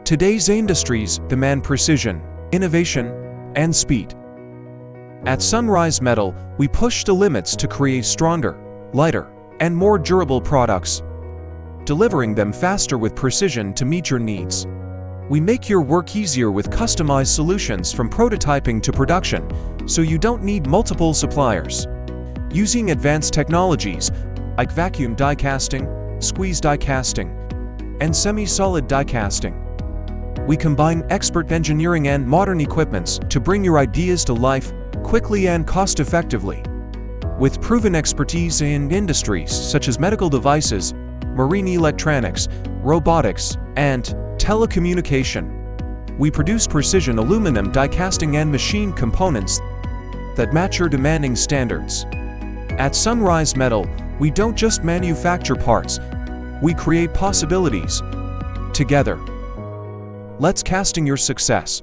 Today's industries demand precision, innovation, and speed. At Sunrise Metal, we push the limits to create stronger, lighter, and more durable products, delivering them faster with precision to meet your needs. We make your work easier with customized solutions from prototyping to production, so you don't need multiple suppliers. Using advanced technologies like vacuum die casting, squeeze die casting, and semi-solid die casting, we combine expert engineering and modern equipments to bring your ideas to life quickly and cost-effectively. With proven expertise in industries such as medical devices, marine electronics, robotics, and telecommunication, we produce precision aluminum die casting and machine components that match your demanding standards. At Sunrise Metal, we don't just manufacture parts, we create possibilities. Together, let's casting your success.